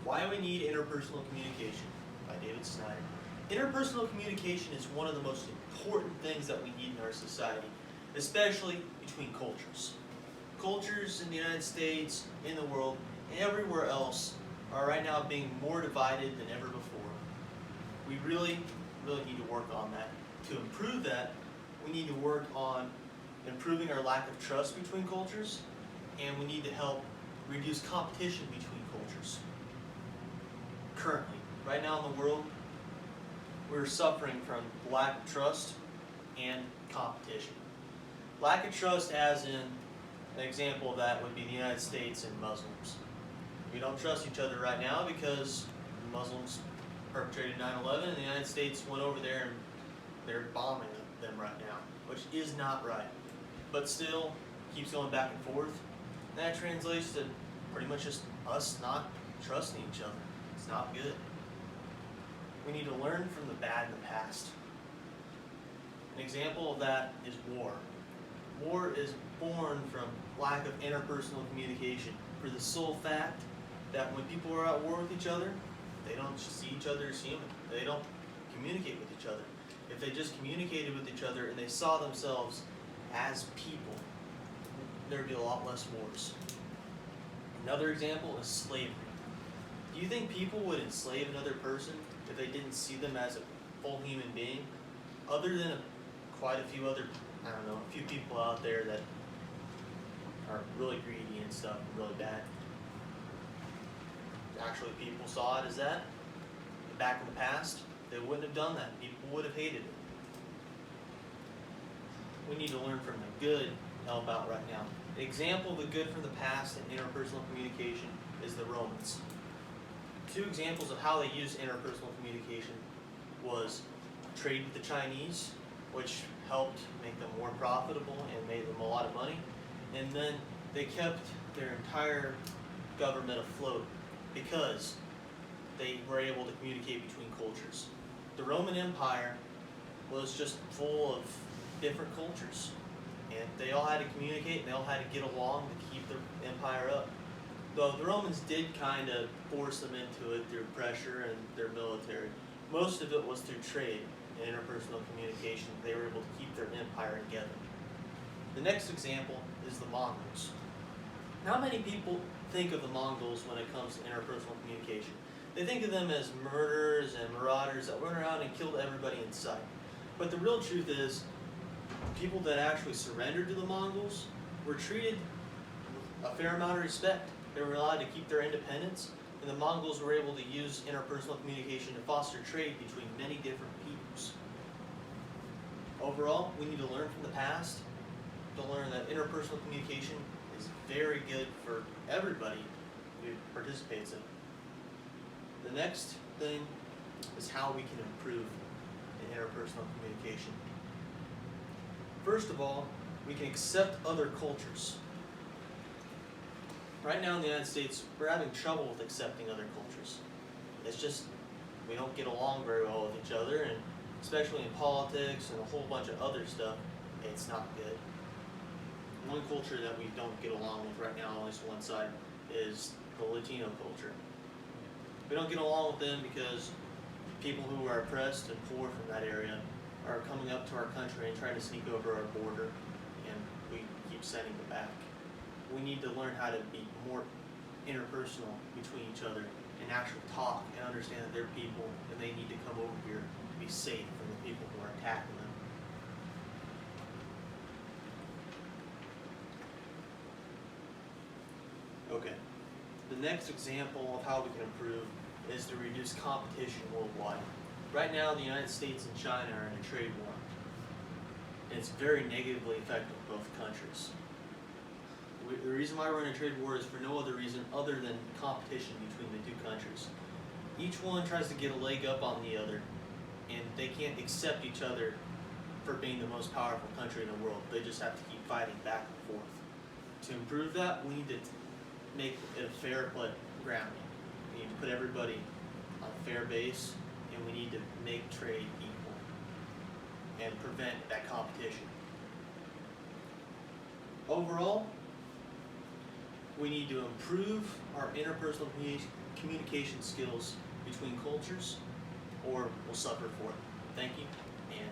Why we need interpersonal communication by David Snyder. Interpersonal communication is one of the most important things that we need in our society, especially between cultures. Cultures in the United States, in the world, and everywhere else are right now being more divided than ever before. We really need to work on that. To improve that, we need to work on improving our lack of trust between cultures, and we need to help reduce competition between cultures. Currently, right now in the world, we're suffering from lack of trust and competition. Lack of trust, as in an example of that would be the United States and Muslims. We don't trust each other right now because Muslims perpetrated 9/11 and the United States went over there and they're bombing them right now, which is not right. But still, keeps going back and forth. And that translates to pretty much just us not trusting each other. It's not good. We need to learn from the bad in the past. An example of that is war. War is born from lack of interpersonal communication, for the sole fact that when people are at war with each other, they don't see each other as human. They don't communicate with each other. If they just communicated with each other and they saw themselves as people, there would be a lot less wars. Another example is slavery. Do you think people would enslave another person if they didn't see them as a full human being? Other than quite a few other, a few people out there that are really greedy and stuff, and really bad. Actually, people saw it as that. Back in the past, they wouldn't have done that. People would have hated it. We need to learn from the good and help out right now. An example of the good from the past in interpersonal communication is the Romans. Two examples of how they used interpersonal communication was trade with the Chinese, which helped make them more profitable and made them a lot of money. And then they kept their entire government afloat because they were able to communicate between cultures. The Roman Empire was just full of different cultures, and they all had to communicate and they all had to get along to keep their empire up. Though the Romans did kind of force them into it through pressure and their military, most of it was through trade and interpersonal communication. They were able to keep their empire together. The next example is the Mongols. Not many people think of the Mongols when it comes to interpersonal communication. They think of them as murderers and marauders that went around and killed everybody in sight. But the real truth is, people that actually surrendered to the Mongols were treated with a fair amount of respect. They were allowed to keep their independence, and the Mongols were able to use interpersonal communication to foster trade between many different peoples. Overall, we need to learn from the past, to learn that interpersonal communication is very good for everybody who participates in it. The next thing is how we can improve in interpersonal communication. First of all, we can accept other cultures. Right now in the United States, we're having trouble with accepting other cultures. It's just, we don't get along very well with each other, and especially in politics and a whole bunch of other stuff, it's not good. One culture that we don't get along with right now, at least one side, is the Latino culture. We don't get along with them because people who are oppressed and poor from that area are coming up to our country and trying to sneak over our border, and we keep sending them back. We need to learn how to be more interpersonal between each other and actually talk and understand that they're people and they need to come over here to be safe from the people who are attacking them. Okay, the next example of how we can improve is to reduce competition worldwide. Right now, the United States and China are in a trade war, and it's very negatively affecting both countries. The reason why we're in a trade war is for no other reason other than competition between the two countries. Each one tries to get a leg up on the other, and they can't accept each other for being the most powerful country in the world. They just have to keep fighting back and forth. To improve that, we need to make it a fair ground. We need to put everybody on a fair base, and we need to make trade equal and prevent that competition. Overall, We need to improve our interpersonal communication skills between cultures, or we'll suffer for it. Thank you, and